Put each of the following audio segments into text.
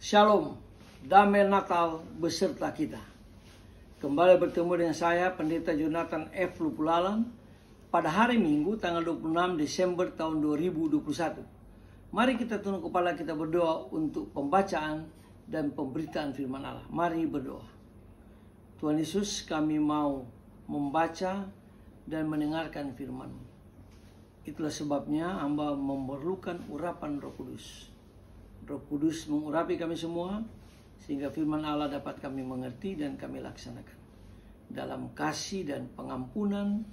Shalom, damai Natal beserta kita. Kembali bertemu dengan saya, Pendeta Jonathan F. Lupulalan, pada hari Minggu, tanggal 26 Desember tahun 2021. Mari kita tunduk kepala, kita berdoa untuk pembacaan dan pemberitaan firman Allah. Mari berdoa. Tuhan Yesus, kami mau membaca dan mendengarkan firman-Mu. Itulah sebabnya hamba memerlukan urapan Roh Kudus. Roh Kudus mengurapi kami semua, sehingga firman Allah dapat kami mengerti dan kami laksanakan. Dalam kasih dan pengampunan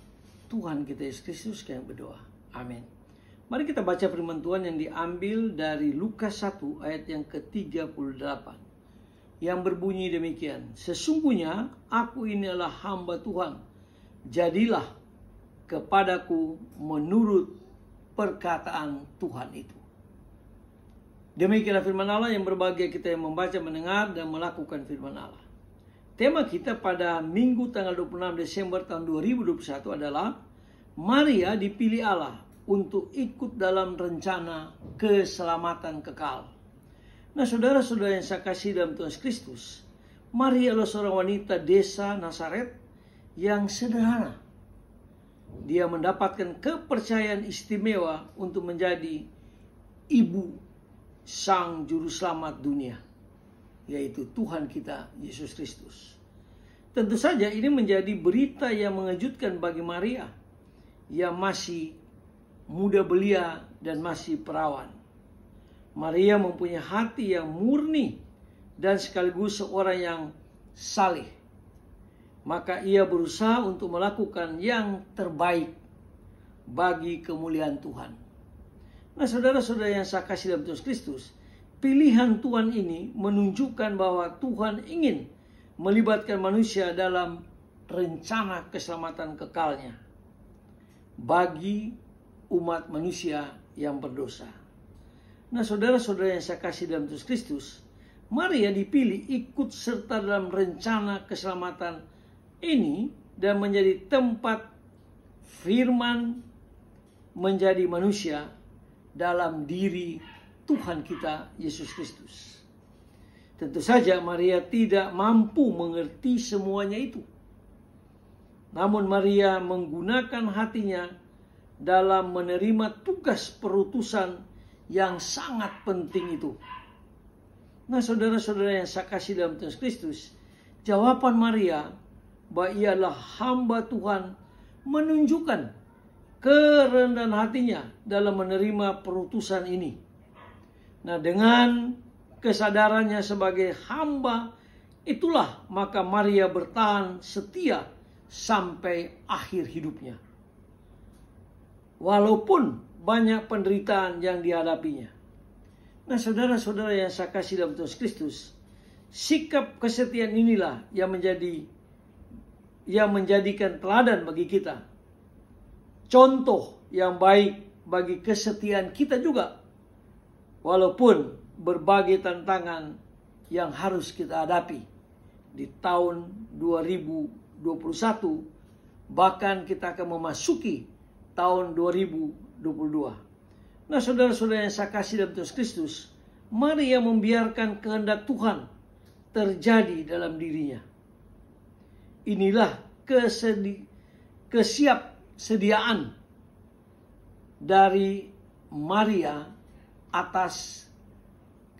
Tuhan kita Yesus Kristus kami berdoa. Amin. Mari kita baca firman Tuhan yang diambil dari Lukas 1 ayat yang ke-38. Yang berbunyi demikian. Sesungguhnya aku ini adalah hamba Tuhan. Jadilah kepadaku menurut perkataan Tuhan itu. Demikianlah firman Allah yang berbahagia kita yang membaca, mendengar, dan melakukan firman Allah. Tema kita pada Minggu tanggal 26 Desember tahun 2021 adalah Maria dipilih Allah untuk ikut dalam rencana keselamatan kekal. Nah, saudara-saudara yang saya kasih dalam Tuhan Kristus, Maria adalah seorang wanita desa Nazaret yang sederhana. Dia mendapatkan kepercayaan istimewa untuk menjadi ibu Sang Juru Selamat dunia, yaitu Tuhan kita Yesus Kristus. Tentu saja ini menjadi berita yang mengejutkan bagi Maria yang masih muda belia dan masih perawan. Maria mempunyai hati yang murni dan sekaligus seorang yang saleh. Maka ia berusaha untuk melakukan yang terbaik bagi kemuliaan Tuhan. Nah, saudara-saudara yang saya kasih dalam Tuhan Kristus, pilihan Tuhan ini menunjukkan bahwa Tuhan ingin melibatkan manusia dalam rencana keselamatan kekalnya bagi umat manusia yang berdosa. Nah, saudara-saudara yang saya kasih dalam Tuhan Kristus, Maria dipilih ikut serta dalam rencana keselamatan ini dan menjadi tempat firman menjadi manusia dalam diri Tuhan kita Yesus Kristus. Tentu saja Maria tidak mampu mengerti semuanya itu. Namun Maria menggunakan hatinya dalam menerima tugas perutusan yang sangat penting itu. Nah, saudara-saudara yang saya kasih dalam Tuhan Kristus, jawaban Maria bahwa ia adalah hamba Tuhan menunjukkan kerendahan hatinya dalam menerima perutusan ini. Nah, dengan kesadarannya sebagai hamba itulah maka Maria bertahan setia sampai akhir hidupnya. Walaupun banyak penderitaan yang dihadapinya. Nah, saudara-saudara yang saya kasih dalam Tuhan Kristus, sikap kesetiaan inilah yang menjadikan teladan bagi kita. Contoh yang baik bagi kesetiaan kita juga. Walaupun berbagai tantangan yang harus kita hadapi di tahun 2021, bahkan kita akan memasuki tahun 2022. Nah, saudara-saudara yang saya kasih dalam Tuhan Kristus, Maria membiarkan kehendak Tuhan terjadi dalam dirinya. Inilah kesiapsediaan dari Maria atas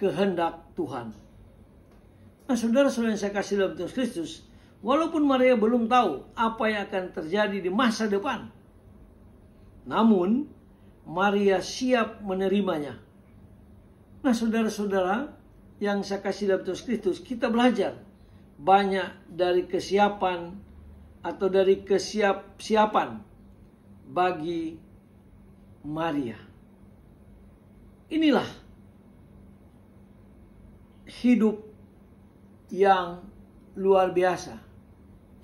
kehendak Tuhan. Nah, saudara-saudara yang saya kasih dalam Tuhan Kristus, walaupun Maria belum tahu apa yang akan terjadi di masa depan, namun Maria siap menerimanya. Nah, saudara-saudara yang saya kasih dalam Tuhan Kristus, kita belajar banyak dari kesiapan atau dari kesiapan bagi Maria. Inilah hidup yang luar biasa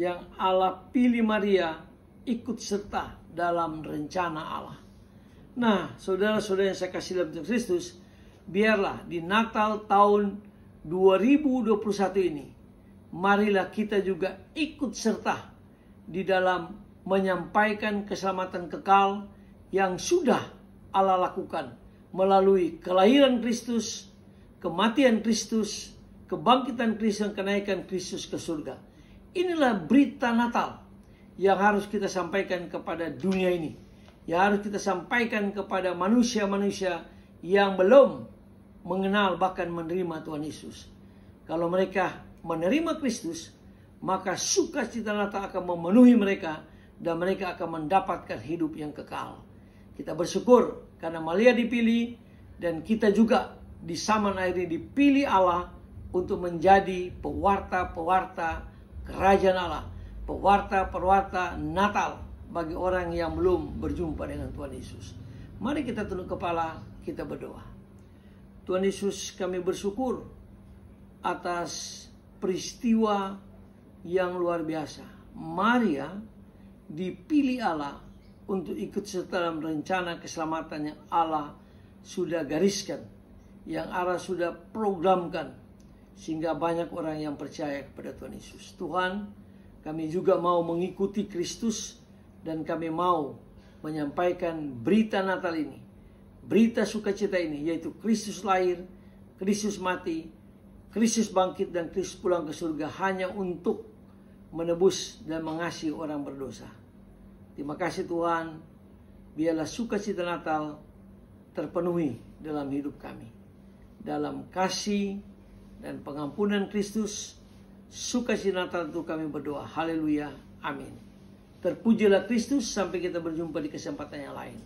yang Allah pilih Maria ikut serta dalam rencana Allah. Nah, saudara-saudara yang saya kasih dalam Tuhan Kristus, biarlah di Natal tahun 2021 ini, marilah kita juga ikut serta di dalam menyampaikan keselamatan kekal yang sudah Allah lakukan melalui kelahiran Kristus, kematian Kristus, kebangkitan Kristus, dan kenaikan Kristus ke surga. Inilah berita Natal yang harus kita sampaikan kepada dunia ini. Yang harus kita sampaikan kepada manusia-manusia yang belum mengenal bahkan menerima Tuhan Yesus. Kalau mereka menerima Kristus, maka sukacita Natal akan memenuhi mereka dan mereka akan mendapatkan hidup yang kekal. Kita bersyukur karena Malia dipilih dan kita juga di zaman akhir ini dipilih Allah untuk menjadi pewarta-pewarta kerajaan Allah, pewarta-pewarta Natal bagi orang yang belum berjumpa dengan Tuhan Yesus. Mari kita tunduk kepala, kita berdoa. Tuhan Yesus, kami bersyukur atas peristiwa yang luar biasa. Maria dipilih Allah untuk ikut serta dalam rencana keselamatan yang Allah sudah gariskan, yang Allah sudah programkan, sehingga banyak orang yang percaya kepada Tuhan Yesus. Tuhan, kami juga mau mengikuti Kristus dan kami mau menyampaikan berita Natal ini, berita sukacita ini, yaitu Kristus lahir, Kristus mati, Kristus bangkit, dan Kristus pulang ke surga hanya untuk menebus dan mengasihi orang berdosa. Terima kasih Tuhan, biarlah sukacita Natal terpenuhi dalam hidup kami. Dalam kasih dan pengampunan Kristus, sukacita Natal itu kami berdoa. Haleluya, amin. Terpujilah Kristus, sampai kita berjumpa di kesempatan yang lain.